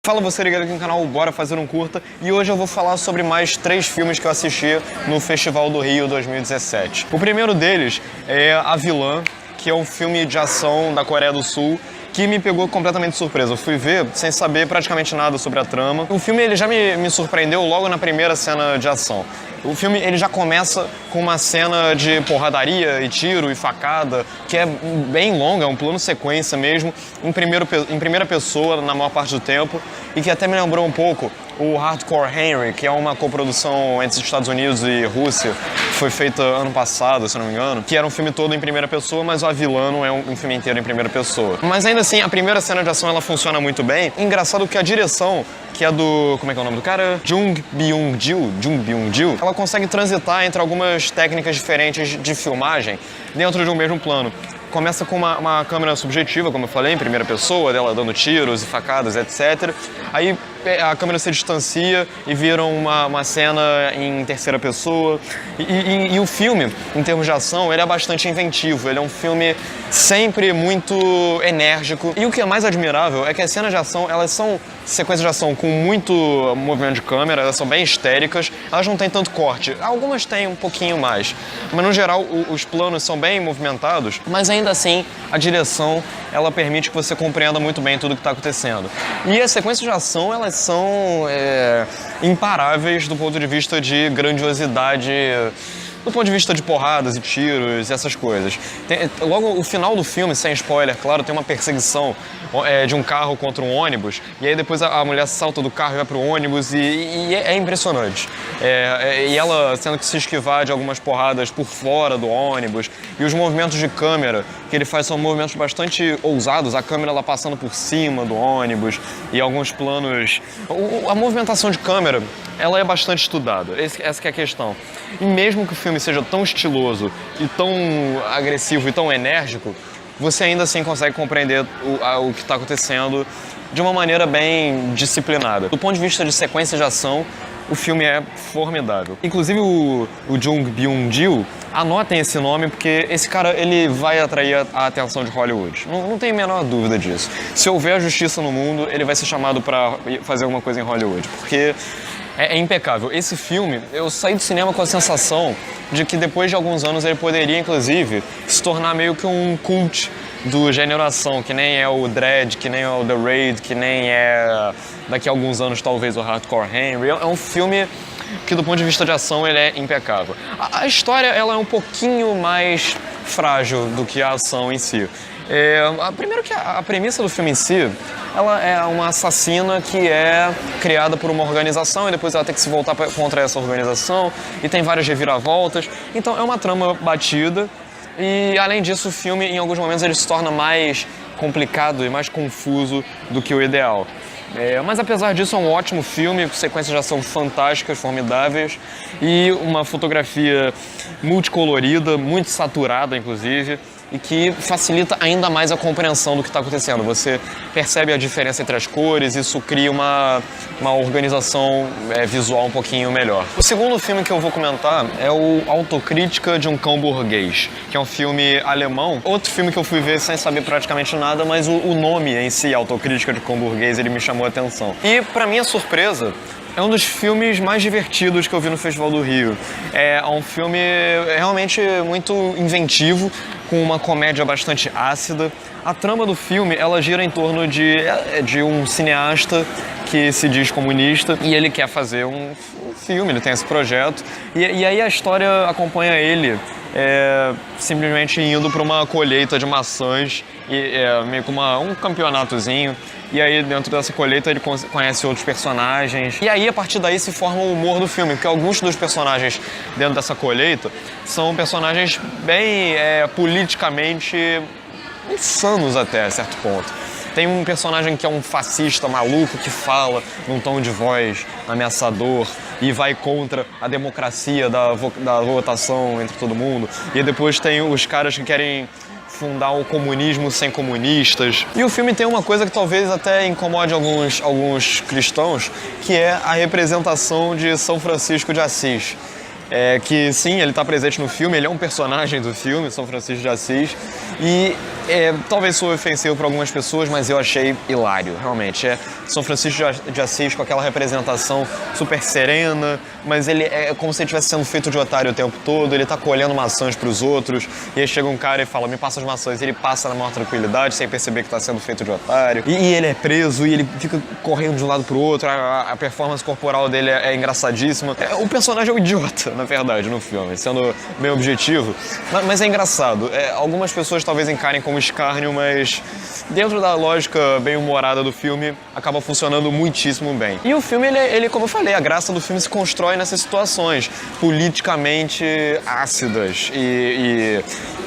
Fala você ligado aqui no canal Bora Fazer um Curta, e hoje eu vou falar sobre mais 3 filmes que eu assisti no Festival do Rio 2017. O primeiro deles é A Vilã, que é um filme de ação da Coreia do Sul, que me pegou completamente de surpresa. Eu fui ver sem saber praticamente nada sobre a trama. O filme ele já me surpreendeu logo na primeira cena de ação. O filme ele já começa com uma cena de porradaria e tiro e facada, que é bem longa, é um plano sequência mesmo, em primeira pessoa na maior parte do tempo, e que até me lembrou um pouco o Hardcore Henry, que é uma coprodução entre os Estados Unidos e Rússia, que foi feita ano passado, se não me engano, que era um filme todo em primeira pessoa, mas o A Vilã não é um filme inteiro em primeira pessoa. Mas ainda assim, a primeira cena de ação ela funciona muito bem. Engraçado que a direção, que é do... como é que é o nome do cara? Jung Byung-gil. Ela consegue transitar entre algumas técnicas diferentes de filmagem dentro de um mesmo plano. Começa com uma câmera subjetiva, como eu falei, em primeira pessoa, dela dando tiros e facadas, etc. Aí a câmera se distancia e vira uma cena em terceira pessoa. E o filme, em termos de ação, ele é bastante inventivo. Ele é um filme sempre muito enérgico. E o que é mais admirável é que as cenas de ação, elas são sequências de ação com muito movimento de câmera, elas são bem histéricas, elas não têm tanto corte. Algumas têm um pouquinho mais, mas no geral os planos são bem movimentados, mas ainda assim a direção ela permite que você compreenda muito bem tudo o que está acontecendo. E as sequências de ação elas são imparáveis do ponto de vista de grandiosidade, do ponto de vista de porradas e tiros e essas coisas. Logo, o final do filme, sem spoiler, claro, tem uma perseguição de um carro contra um ônibus, e aí depois a mulher salta do carro e vai pro ônibus, e é impressionante. E ela tendo que se esquivar de algumas porradas por fora do ônibus, e os movimentos de câmera que ele faz são movimentos bastante ousados, a câmera ela passando por cima do ônibus, e alguns planos... A movimentação de câmera, ela é bastante estudada, essa que é a questão. E mesmo que o filme seja tão estiloso e tão agressivo e tão enérgico, você ainda assim consegue compreender o que está acontecendo de uma maneira bem disciplinada. Do ponto de vista de sequência de ação, o filme é formidável. Inclusive o Jung Byung-gil, anotem esse nome porque esse cara ele vai atrair a atenção de Hollywood. Não tem a menor dúvida disso. Se houver justiça no mundo, ele vai ser chamado para fazer alguma coisa em Hollywood, porque é impecável. Esse filme, eu saí do cinema com a sensação de que depois de alguns anos ele poderia, inclusive, se tornar meio que um cult do gênero ação, que nem é o Dredd, que nem é o The Raid, que nem é, daqui a alguns anos, talvez, o Hardcore Henry. É um filme que, do ponto de vista de ação, ele é impecável. A história, ela é um pouquinho mais frágil do que a ação em si. Primeiro que a premissa do filme em si, ela é uma assassina que é criada por uma organização e depois ela tem que se voltar contra essa organização e tem várias reviravoltas. Então é uma trama batida e, além disso, o filme, em alguns momentos, ele se torna mais complicado e mais confuso do que o ideal. Mas apesar disso é um ótimo filme, com sequências de ação fantásticas, formidáveis e uma fotografia multicolorida, muito saturada inclusive, e que facilita ainda mais a compreensão do que está acontecendo. Você percebe a diferença entre as cores, isso cria uma organização visual um pouquinho melhor. O segundo filme que eu vou comentar é o Autocrítica de um Cão Burguês, que é um filme alemão. Outro filme que eu fui ver sem saber praticamente nada, mas o nome em si, Autocrítica de um Cão Burguês, ele me chamou a atenção. E, para minha surpresa, é um dos filmes mais divertidos que eu vi no Festival do Rio. É um filme realmente muito inventivo, com uma comédia bastante ácida. A trama do filme, ela gira em torno de um cineasta que se diz comunista e ele quer fazer um filme, ele tem esse projeto. E aí a história acompanha ele simplesmente indo para uma colheita de maçãs, meio que um campeonatozinho. E aí, dentro dessa colheita, ele conhece outros personagens. E aí, a partir daí, se forma o humor do filme, porque alguns dos personagens dentro dessa colheita são personagens bem politicamente insanos até certo ponto. Tem um personagem que é um fascista maluco que fala num tom de voz ameaçador e vai contra a democracia da votação entre todo mundo. E depois tem os caras que querem fundar o comunismo sem comunistas. E o filme tem uma coisa que talvez até incomode alguns cristãos, que é a representação de São Francisco de Assis. Que sim, ele está presente no filme, ele é um personagem do filme, São Francisco de Assis, e Talvez soe ofensivo para algumas pessoas, mas eu achei hilário, realmente. São Francisco de Assis com aquela representação super serena, mas ele é como se ele estivesse sendo feito de otário o tempo todo, ele tá colhendo maçãs pros outros, e aí chega um cara e fala, me passa as maçãs, e ele passa na maior tranquilidade, sem perceber que tá sendo feito de otário, e ele é preso, e ele fica correndo de um lado pro outro, a performance corporal dele é engraçadíssima. O personagem é um idiota, na verdade, no filme, sendo bem objetivo, mas é engraçado. Algumas pessoas talvez encarem como escárnio, mas dentro da lógica bem humorada do filme, acaba funcionando muitíssimo bem. E o filme, ele, como eu falei, a graça do filme se constrói nessas situações politicamente ácidas e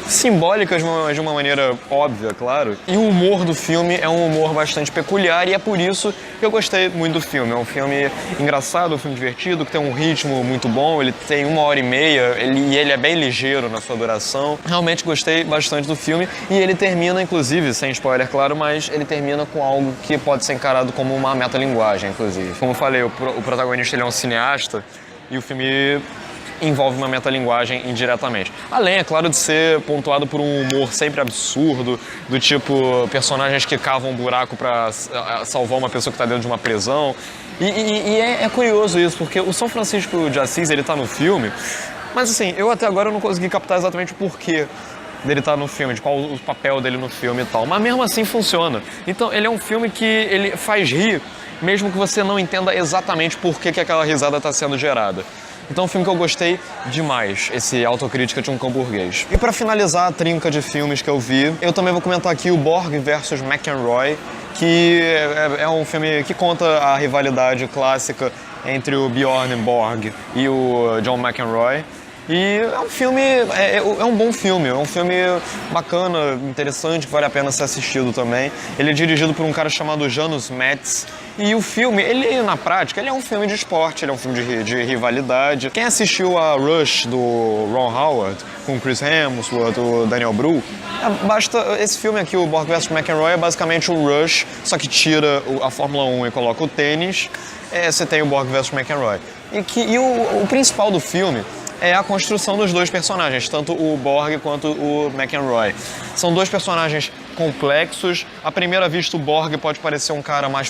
simbólicas, mas de uma maneira óbvia, claro. E o humor do filme é um humor bastante peculiar e é por isso que eu gostei muito do filme. É um filme engraçado, um filme divertido, que tem um ritmo muito bom, ele tem 1h30, e ele é bem ligeiro na sua duração. Realmente gostei bastante do filme e ele termina, inclusive, sem spoiler, claro, mas ele termina com algo que pode ser encarado como uma metalinguagem, inclusive. Como eu falei, o protagonista ele é um cineasta e o filme envolve uma metalinguagem indiretamente. Além, é claro, de ser pontuado por um humor sempre absurdo, do tipo personagens que cavam um buraco para salvar uma pessoa que está dentro de uma prisão. E é curioso isso, porque o São Francisco de Assis, ele tá no filme, mas assim, eu até agora não consegui captar exatamente o porquê dele estar no filme, de qual o papel dele no filme e tal, mas mesmo assim funciona. Então ele é um filme que ele faz rir, mesmo que você não entenda exatamente por que aquela risada está sendo gerada. Então é um filme que eu gostei demais, esse Autocrítica de um Cão Burguês. E para finalizar a trinca de filmes que eu vi, eu também vou comentar aqui o Borg vs McEnroe, que é um filme que conta a rivalidade clássica entre o Bjorn Borg e o John McEnroe. E é um filme, é um bom filme, é um filme bacana, interessante, que vale a pena ser assistido também. Ele é dirigido por um cara chamado Janusz Metz. E o filme, ele na prática, ele é um filme de esporte, ele é um filme de rivalidade. Quem assistiu a Rush do Ron Howard, com Chris Hemsworth, o Daniel Bru, esse filme aqui, o Borg vs McEnroe, é basicamente um Rush, só que tira a Fórmula 1 e coloca o tênis. Você tem o Borg vs McEnroe. E o principal do filme é a construção dos dois personagens, tanto o Borg quanto o McEnroe. São dois personagens complexos. À primeira vista, o Borg pode parecer um cara mais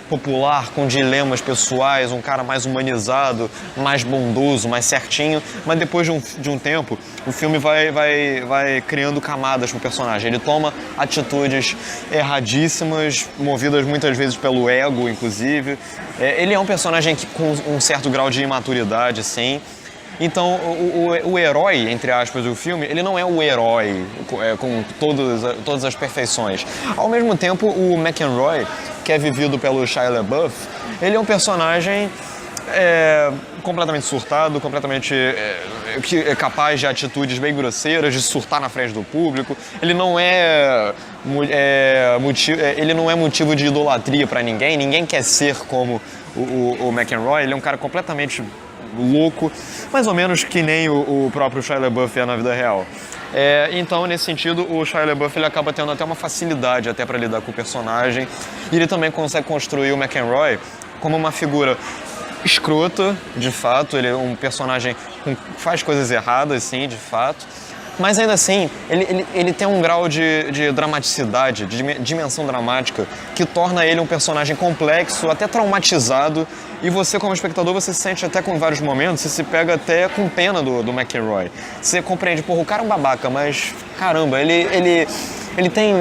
popular, com dilemas pessoais, um cara mais humanizado, mais bondoso, mais certinho, mas depois de um tempo, o filme vai criando camadas pro personagem. Ele toma atitudes erradíssimas, movidas muitas vezes pelo ego, inclusive. Ele é um personagem com um certo grau de imaturidade, sim. Então, o herói, entre aspas, do filme, ele não é o herói com todas as perfeições. Ao mesmo tempo, o McEnroe, que é vivido pelo Shia LaBeouf, ele é um personagem completamente surtado, completamente que é capaz de atitudes bem grosseiras, de surtar na frente do público. Ele não ele não é motivo de idolatria para ninguém. Ninguém quer ser como o McEnroe. Ele é um cara completamente louco, mais ou menos que nem o próprio Shia LaBeouf é na vida real. Então, nesse sentido, o Shia LaBeouf ele acaba tendo até uma facilidade até para lidar com o personagem, e ele também consegue construir o McEnroe como uma figura escrota, de fato. Ele é um personagem que faz coisas erradas, sim, de fato, mas ainda assim, ele tem um grau de dramaticidade, de dimensão dramática, que torna ele um personagem complexo, até traumatizado, e você, como espectador, você se sente até com vários momentos, você se pega até com pena do McEnroe. Você compreende, porra, o cara é um babaca, mas, caramba, ele tem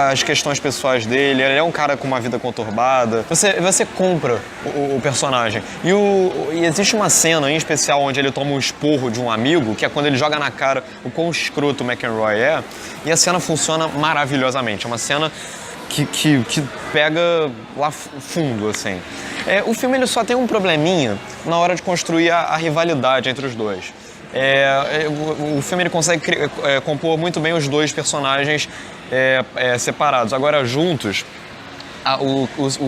as questões pessoais dele, ele é um cara com uma vida conturbada. Você compra o personagem. E existe uma cena em especial onde ele toma um esporro de um amigo, que é quando ele joga na cara o quão escroto o McEnroe é, e a cena funciona maravilhosamente. É uma cena que pega lá fundo, assim. O filme ele só tem um probleminha na hora de construir a rivalidade entre os dois. O filme ele consegue compor muito bem os dois personagens separados. Agora, juntos,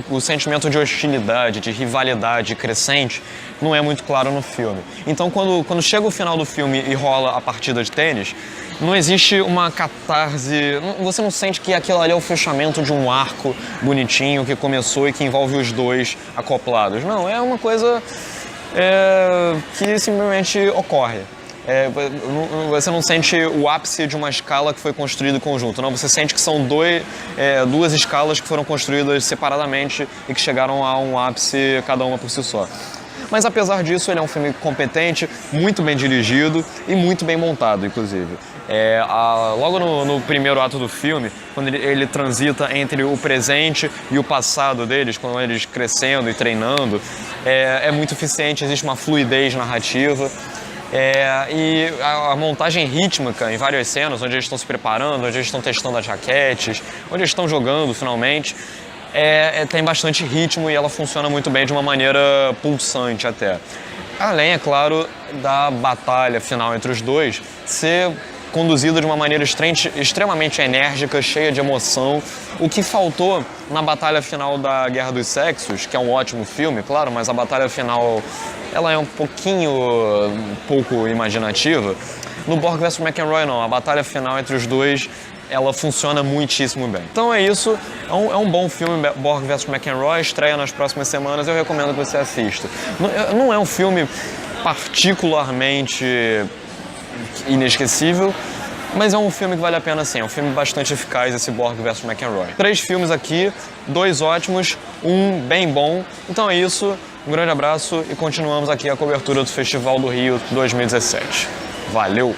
o sentimento de hostilidade, de rivalidade crescente não é muito claro no filme. Então, quando chega o final do filme e rola a partida de tênis, não existe uma catarse, você não sente que aquilo ali é o fechamento de um arco bonitinho que começou e que envolve os dois acoplados. Não, é uma coisa que simplesmente ocorre. você não sente o ápice de uma escala que foi construída em conjunto, não. Você sente que são duas escalas que foram construídas separadamente e que chegaram a um ápice cada uma por si só. Mas apesar disso, ele é um filme competente, muito bem dirigido e muito bem montado, inclusive. Logo no primeiro ato do filme, quando ele transita entre o presente e o passado deles, quando eles crescendo e treinando, é muito eficiente, existe uma fluidez narrativa. E a montagem rítmica em várias cenas, onde eles estão se preparando, onde eles estão testando as raquetes, onde eles estão jogando finalmente, tem bastante ritmo e ela funciona muito bem de uma maneira pulsante até. Além, é claro, da batalha final entre os dois ser conduzida de uma maneira extremamente enérgica, cheia de emoção. O que faltou na batalha final da Guerra dos Sexos, que é um ótimo filme, claro, mas a batalha final ela é um pouco imaginativa. No Borg vs McEnroy não, a batalha final entre os dois ela funciona muitíssimo bem. Então é isso, é um bom filme, Borg vs McEnroy, estreia nas próximas semanas, eu recomendo que você assista. Não é um filme particularmente inesquecível, mas é um filme que vale a pena sim, é um filme bastante eficaz esse Borg vs McEnroy. 3 filmes aqui, 2 ótimos, 1 bem bom. Então é isso, um grande abraço e continuamos aqui a cobertura do Festival do Rio 2017. Valeu!